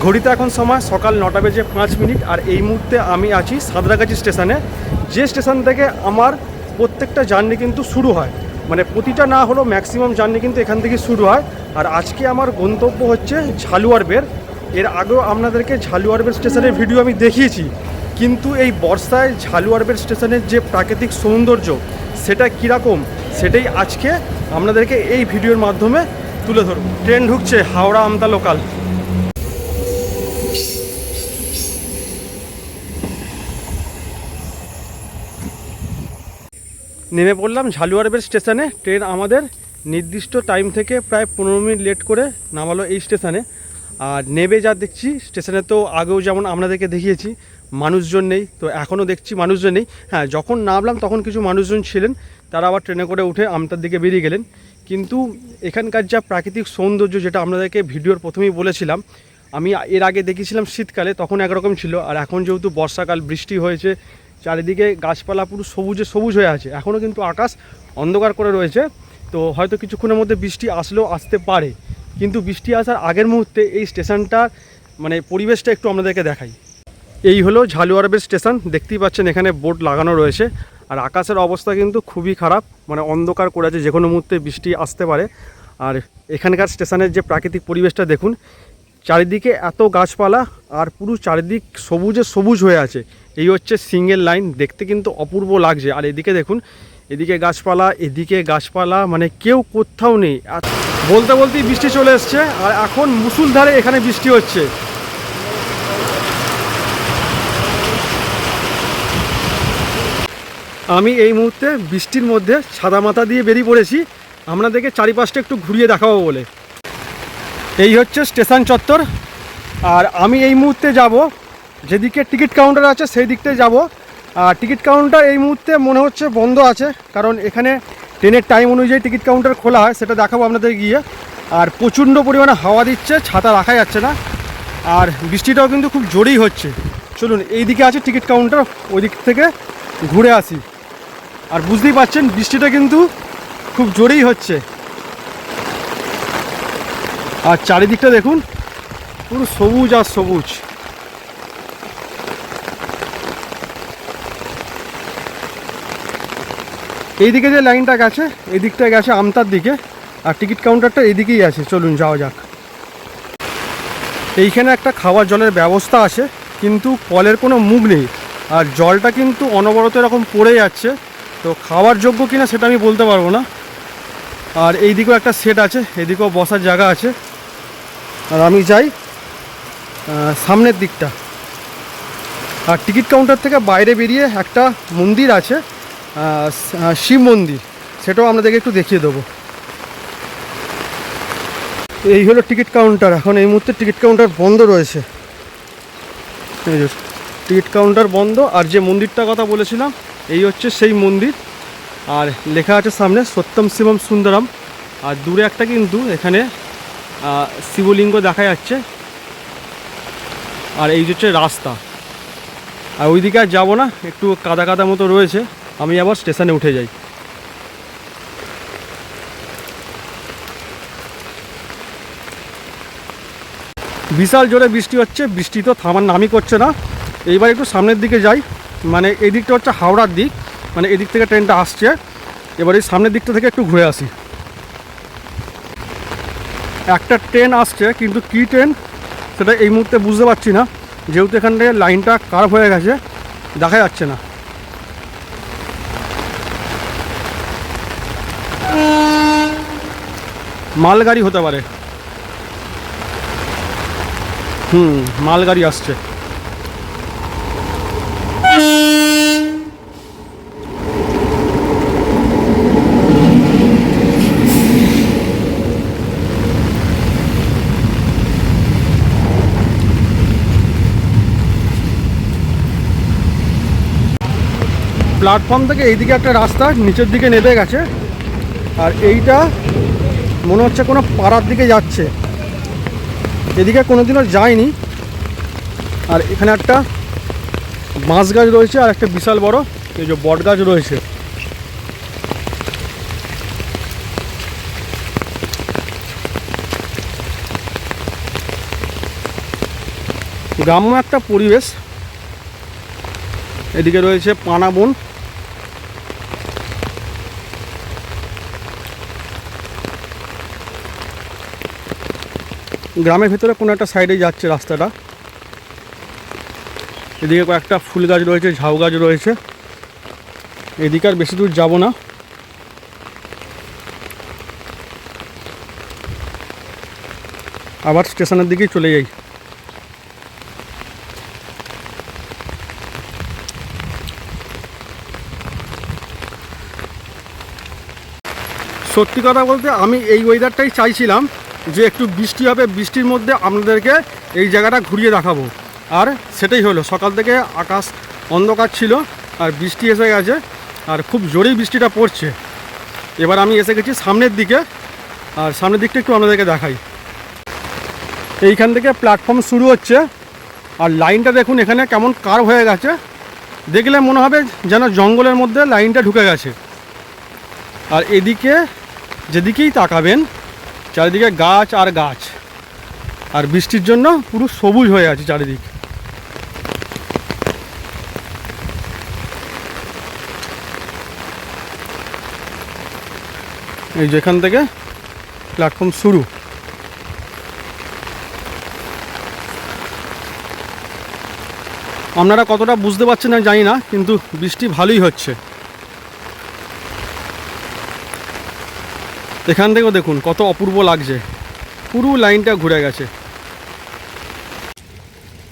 ঘড়িতে এখন সময় সকাল 9টা বেজে 5 মিনিট। আর এই মুহূর্তে আমি আছি সাঁতরাগাছি স্টেশনে, যে স্টেশন থেকে আমার প্রত্যেকটা জার্নি কিন্তু শুরু হয়। মানে প্রতিটা না হলেও ম্যাক্সিমাম জার্নি কিন্তু এখান থেকে শুরু হয়। আর আজকে আমার গন্তব্য হচ্ছে ঝালুয়ারবের। এর আগেও আপনাদেরকে ঝালুয়ারবের স্টেশনের ভিডিও আমি দেখিয়েছি, কিন্তু এই বর্ষায় ঝালুয়ারবের স্টেশনের যে প্রাকৃতিক সৌন্দর্য সেটা কীরকম সেটাই আজকে আপনাদেরকে এই ভিডিওর মাধ্যমে তুলে ধরব। ট্রেন ঢুকছে হাওড়া আমতা লোকাল। নেমে পড়লাম ঝালুয়ারবের স্টেশনে। ট্রেন আমাদের নির্দিষ্ট টাইম থেকে প্রায় 15 মিনিট লেট করে নামালো এই স্টেশনে। আর নেবে যা দেখছি স্টেশনে, তো আগেও যেমন আপনাদেরকে দেখিয়েছি মানুষজন নেই, তো এখনও দেখছি মানুষজন নেই। হ্যাঁ, যখন নামলাম তখন কিছু মানুষজন ছিলেন, তারা আবার ট্রেনে করে উঠে আমতার দিকে বেরিয়ে গেলেন। কিন্তু এখানকার যা প্রাকৃতিক সৌন্দর্য, যেটা আপনাদেরকে ভিডিওর প্রথমেই বলেছিলাম, আমি এর আগে দেখেছিলাম শীতকালে, তখন একরকম ছিল। আর এখন যেহেতু বর্ষাকাল, বৃষ্টি হয়েছে, চারিদিকে গাছপালা পুরো সবুজে সবুজ হয়ে আছে, এখনও কিন্তু আকাশ অন্ধকার করে রয়েছে। তো হয়তো কিছুক্ষণের মধ্যে বৃষ্টি আসলেও আসতে পারে, কিন্তু বৃষ্টি আসার আগের মুহূর্তে এই স্টেশনটার মানে পরিবেশটা একটু আপনাদেরকে দেখাই। এই হলো ঝালুয়ারবের স্টেশন, দেখতেই পাচ্ছেন এখানে বোর্ড লাগানো রয়েছে। আর আকাশের অবস্থা কিন্তু খুবই খারাপ, মানে অন্ধকার করে আছে, যে কোনো মুহূর্তে বৃষ্টি আসতে পারে। আর এখানকার স্টেশনের যে প্রাকৃতিক পরিবেশটা দেখুন, চারিদিকে এত গাছপালা আর পুরো চারিদিক সবুজে সবুজ হয়ে আছে। এই হচ্ছে সিঙ্গেল লাইন, দেখতে কিন্তু অপূর্ব লাগছে। আর এদিকে দেখুন, এদিকে গাছপালা, এদিকে গাছপালা, মানে কেউ কোথাও নেই। বলতে বলতেই বৃষ্টি চলে এসছে, আর এখন মুষলধারে এখানে বৃষ্টি হচ্ছে। আমি এই মুহূর্তে বৃষ্টির মধ্যে সাদা মাথা দিয়ে বেরিয়ে পড়েছি আপনাদেরকে চারিপাশটা একটু ঘুরিয়ে দেখাবো বলে। এই হচ্ছে স্টেশন চত্বর। আর আমি এই মুহূর্তে যাব যেদিকে টিকিট কাউন্টার আছে সেই দিকটায় যাব। আর টিকিট কাউন্টার এই মুহূর্তে মনে হচ্ছে বন্ধ আছে, কারণ এখানে ট্রেনের টাইম অনুযায়ী টিকিট কাউন্টার খোলা হয়, সেটা দেখাবো আপনাদের গিয়ে। আর প্রচণ্ড পরিমাণে হাওয়া দিচ্ছে, ছাতা রাখা যাচ্ছে না, আর বৃষ্টিটাও কিন্তু খুব জোরেই হচ্ছে। চলুন, এই দিকে আছে টিকিট কাউন্টার, ওই দিক থেকে ঘুরে আসি। আর বুঝতেই পারছেন বৃষ্টিটা কিন্তু খুব জোরেই হচ্ছে। আর চারিদিকটা দেখুন, পুরো সবুজ আর সবুজ। এইদিকে যে লাইনটা গেছে, এই দিকটা গেছে আমতার দিকে, আর টিকিট কাউন্টারটা এইদিকেই আছে। চলুন যাওয়া যাক। এইখানে একটা খাওয়ার জলের ব্যবস্থা আছে, কিন্তু কলের কোনো মুখ নেই, আর জলটা কিন্তু অনবরত এরকম পড়ে যাচ্ছে। তো খাওয়ার যোগ্য কিনা সেটা আমি বলতে পারবো না। আর এইদিকেও একটা সেট আছে, এদিকেও বসার জায়গা আছে। আর আমি যাই সামনের দিকটা। আর টিকিট কাউন্টার থেকে বাইরে বেরিয়ে একটা মন্দির আছে, শিব মন্দির, সেটাও আপনাদেরকে একটু দেখিয়ে দেবো। এই হলো টিকিট কাউন্টার। এখন এই মুহূর্তে টিকিট কাউন্টার বন্ধ রয়েছে, টিকিট কাউন্টার বন্ধ। আর যে মন্দিরটার কথা বলেছিলাম, এই হচ্ছে সেই মন্দির। আর লেখা আছে সামনে সত্যম শিবম সুন্দরম। আর দূরে একটা কিন্তু এখানে শিবলিঙ্গ দেখা যাচ্ছে। আর এই হচ্ছে রাস্তা। আর ওইদিকে আর যাবো না, একটু কাদা কাদা মতো রয়েছে, আমি আবার স্টেশনে উঠে যাই। বিশাল জোরে বৃষ্টি হচ্ছে, বৃষ্টি তো থামার নামই করছে না। এইবার একটু সামনের দিকে যাই, মানে এই দিকটা হচ্ছে হাওড়ার দিক, মানে এদিক থেকে ট্রেনটা আসছে। এবার এই সামনের দিকটা থেকে একটু ঘুরে আসি। একটা ট্রেন আসছে, কিন্তু কী ট্রেন সেটা এই মুহূর্তে বুঝতে পারছি না, যেহেতু এখান থেকে লাইনটা কার্ভ হয়ে গেছে, দেখা যাচ্ছে না। মালগাড়ি হতে পারে, মালগাড়ি আসছে। প্ল্যাটফর্ম থেকে এইদিকে একটা রাস্তা নিচের দিকে নেমে গেছে, আর এইটা মনে হচ্ছে কোনো পাড়ার দিকে যাচ্ছে। এদিকে কোনোদিনও যায়নি। আর এখানে একটা বাঁশ গাছ রয়েছে, আর একটা বিশাল বড় এই যে বট গাছ রয়েছে। গ্রাম্য একটা পরিবেশ। এদিকে রয়েছে পানা বন, গ্রামের ভেতরে কোনো একটা সাইডে যাচ্ছে রাস্তাটা। এদিকে কয়েকটা ফুল গাছ রয়েছে, ঝাউ গাছ রয়েছে। এদিকে আর বেশি দূর যাব না, আবার স্টেশনের দিকেই চলে যাই। সত্যি কথা বলতে আমি এই ওয়েদারটাই চাইছিলাম, যে একটু বৃষ্টি হবে, বৃষ্টির মধ্যে আপনাদেরকে এই জায়গাটা ঘুরিয়ে দেখাবো। আর সেটাই হলো, সকাল থেকে আকাশ অন্ধকার ছিল আর বৃষ্টি এসে গেছে, আর খুব জোরেই বৃষ্টিটা পড়ছে। এবার আমি এসে গেছি সামনের দিকে, আর সামনের দিকটা একটু আপনাদেরকে দেখাই। এইখান থেকে প্ল্যাটফর্ম শুরু হচ্ছে, আর লাইনটা দেখুন এখানে কেমন কার্ভ হয়ে গেছে। দেখলে মনে হবে যেন জঙ্গলের মধ্যে লাইনটা ঢুকে গেছে। আর এদিকে যেদিকেই তাকাবেন চারিদিকে গাছ আর গাছ, আর বৃষ্টির জন্য পুরো সবুজ হয়ে আছে চারিদিক। এই যেখান থেকে প্ল্যাটফর্ম শুরু। আপনারা কতটা বুঝতে পারছেন না জানি না, কিন্তু বৃষ্টি ভালোই হচ্ছে। এখান থেকেও দেখুন কত অপূর্ব লাগছে, পুরো লাইনটা ঘুরে গেছে।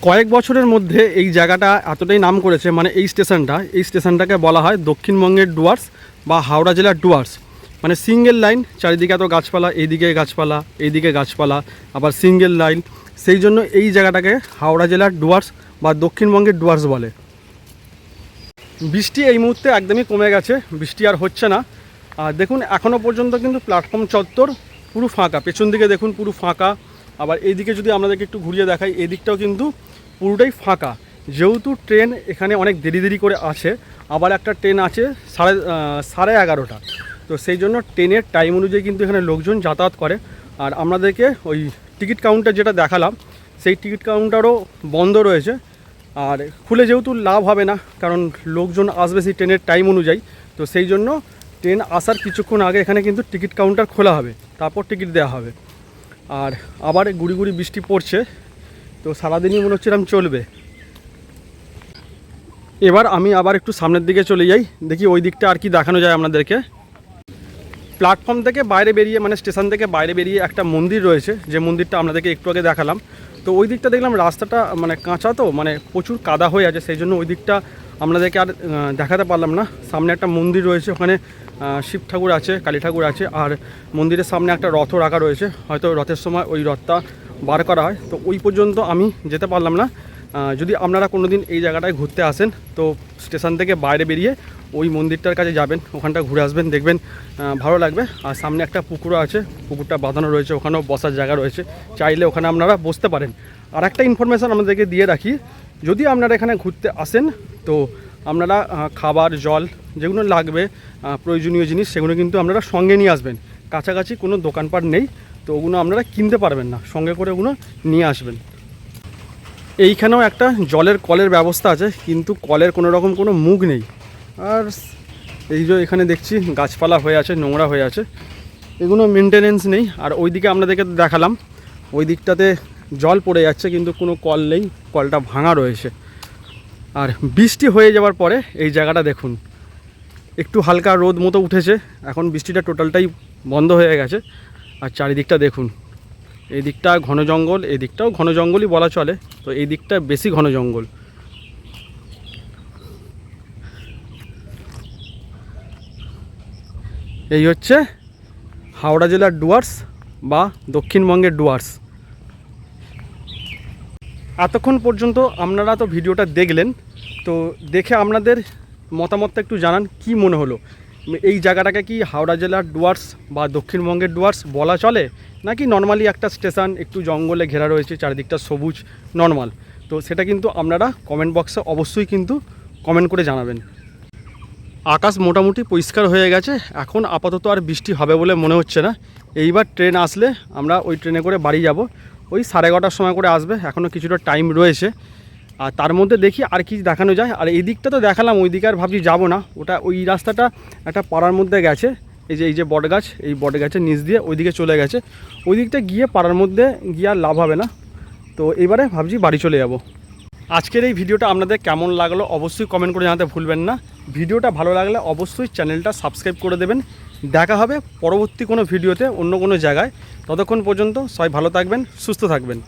কয়েক বছরের মধ্যে এই জায়গাটা এতটাই নাম করেছে, মানে এই স্টেশনটাকে বলা হয় দক্ষিণবঙ্গের ডুয়ার্স বা হাওড়া জেলার ডুয়ার্স। মানে সিঙ্গেল লাইন, চারিদিকে এত গাছপালা, এইদিকে গাছপালা, এইদিকে গাছপালা, আবার সিঙ্গেল লাইন। সেই জন্য এই জায়গাটাকে হাওড়া জেলার ডুয়ার্স বা দক্ষিণবঙ্গের ডুয়ার্স বলে। বৃষ্টি এই মুহূর্তে একদমই কমে গেছে, বৃষ্টি আর হচ্ছে না। আর দেখুন এখনও পর্যন্ত কিন্তু প্ল্যাটফর্ম চত্বর পুরো ফাঁকা, পেছন দিকে দেখুন পুরো ফাঁকা। আবার এইদিকে যদি আপনাদেরকে একটু ঘুরিয়ে দেখাই, এই দিকটাও কিন্তু পুরোটাই ফাঁকা। যেহেতু ট্রেন এখানে অনেক দেরি করে আসে, আবার একটা ট্রেন আছে 11:30, তো সেই জন্য ট্রেনের টাইম অনুযায়ী কিন্তু এখানে লোকজন যাতায়াত করে। আর আপনাদেরকে ওই টিকিট কাউন্টার যেটা দেখালাম, সেই টিকিট কাউন্টারও বন্ধ রয়েছে। আর খুলে যেহেতু লাভ হবে না, কারণ লোকজন আসবে সেই ট্রেনের টাইম অনুযায়ী, তো সেই জন্য ট্রেন আসার কিছুক্ষণ আগে এখানে কিন্তু টিকিট কাউন্টার খোলা হবে, তারপর টিকিট দেওয়া হবে। আর আবার গুড়ি গুড়ি বৃষ্টি পড়ছে, তো সারাদিনই মনে হচ্ছে এরকম চলবে। এবার আমি আবার একটু সামনের দিকে চলে যাই, দেখি ওই দিকটা আর কি দেখানো যায় আপনাদেরকে। প্ল্যাটফর্ম থেকে বাইরে বেরিয়ে, মানে স্টেশন থেকে বাইরে বেরিয়ে একটা মন্দির রয়েছে, যে মন্দিরটা আপনাদেরকে একটু আগে দেখালাম। তো ওই দিকটা দেখলাম রাস্তাটা মানে কাঁচা, তো মানে প্রচুর কাদা হয়ে আছে, সেই জন্য ওই দিকটা আপনাদেরকে আর দেখাতে পারলাম না। সামনে একটা মন্দির রয়েছে, ওখানে শিব ঠাকুর আছে, কালী ঠাকুর আছে, আর মন্দিরের সামনে একটা রথও রাখা রয়েছে, হয়তো রথের সময় ওই রথটা বার করা হয়। তো ওই পর্যন্ত আমি যেতে পারলাম না। যদি আপনারা কোনো দিন এই জায়গাটায় ঘুরতে আসেন, তো স্টেশন থেকে বাইরে বেরিয়ে ওই মন্দিরটার কাছে যাবেন, ওখানটা ঘুরে আসবেন, দেখবেন ভালো লাগবে। আর সামনে একটা পুকুরও আছে, পুকুরটা বাঁধানো রয়েছে, ওখানেও বসার জায়গা রয়েছে, চাইলে ওখানে আপনারা বসতে পারেন। আর একটা ইনফরমেশান আপনাদেরকে দিয়ে রাখি, যদি আপনারা এখানে ঘুরতে আসেন, তো আপনারা খাবার জল যেগুলো লাগবে প্রয়োজনীয় জিনিস, সেগুলো কিন্তু আপনারা সঙ্গে নিয়ে আসবেন। কাছাকাছি কোনো দোকানপাট নেই, তো ওগুলো আপনারা কিনতে পারবেন না, সঙ্গে করে ওগুলো নিয়ে আসবেন। এইখানেও একটা জলের কলের ব্যবস্থা আছে, কিন্তু কলের কোনো রকম কোনো মুখ নেই। আর এই যে এখানে দেখছি গাছপালা হয়ে আছে, নোংরা হয়ে আছে, এগুলো মেনটেনেন্স নেই। আর ওই দিকে আপনাদেরকে দেখালাম, ওই দিকটাতে জল পড়ে যাচ্ছে, কিন্তু কোনো কল নেই, কলটা ভাঙা রয়েছে। আর বৃষ্টি হয়ে যাওয়ার পরে এই জায়গাটা দেখুন, একটু হালকা রোদ মতো উঠেছে, এখন বৃষ্টিটা টোটালটাই বন্ধ হয়ে গেছে। আর চারিদিকটা দেখুন, এই দিকটা ঘন জঙ্গল, এই দিকটাও ঘন জঙ্গলই বলা চলে, তো এই দিকটা বেশি ঘন জঙ্গল। এই হচ্ছে হাওড়া জেলার ডুয়ার্স বা দক্ষিণবঙ্গের ডুয়ার্স। এতক্ষণ পর্যন্ত আপনারা তো ভিডিওটা দেখলেন, তো দেখে আপনাদের মতামতটা একটু জানান, কি মনে হলো। এই জায়গাটাকে কি হাওড়া জেলার ডুয়ার্স বা দক্ষিণবঙ্গের ডুয়ার্স বলা চলে, নাকি নর্মালি একটা স্টেশন, একটু জঙ্গলে ঘেরা রয়েছে, চারিদিকটা সবুজ নর্মাল। তো সেটা কিন্তু আপনারা কমেন্ট বক্সে অবশ্যই কিন্তু কমেন্ট করে জানাবেন। আকাশ মোটামুটি পরিষ্কার হয়ে গেছে, এখন আপাতত আর বৃষ্টি হবে বলে মনে হচ্ছে না। এইবার ট্রেন আসলে আমরা ওই ট্রেনে করে বাড়ি যাব। ওই 11:30টার সময় করে আসবে, এখনও কিছুটা টাইম রয়েছে। আর তার মধ্যে দেখি আর কি দেখানো যায়। আর এই দিকটা তো দেখালাম, ওই দিকে আর ভাবছি যাবো না, ওটা ওই রাস্তাটা একটা পাড়ার মধ্যে গেছে, এই যে বটগাছ, এই বটগাছের নিচ দিয়ে ওই দিকে চলে গেছে, ওই দিকটা গিয়ে পাড়ার মধ্যে গিয়ে আর লাভ হবে না। তো এবারে ভাবছি বাড়ি চলে যাব। আজকের এই ভিডিওটা আপনাদের কেমন লাগলো অবশ্যই কমেন্ট করে জানাতে ভুলবেন না। ভিডিওটা ভালো লাগলে অবশ্যই চ্যানেলটা সাবস্ক্রাইব করে দেবেন। দেখা হবে পরবর্তী কোনো ভিডিওতে অন্য কোনো জায়গায়। ততক্ষণ পর্যন্ত সবাই ভালো থাকবেন, সুস্থ থাকবেন।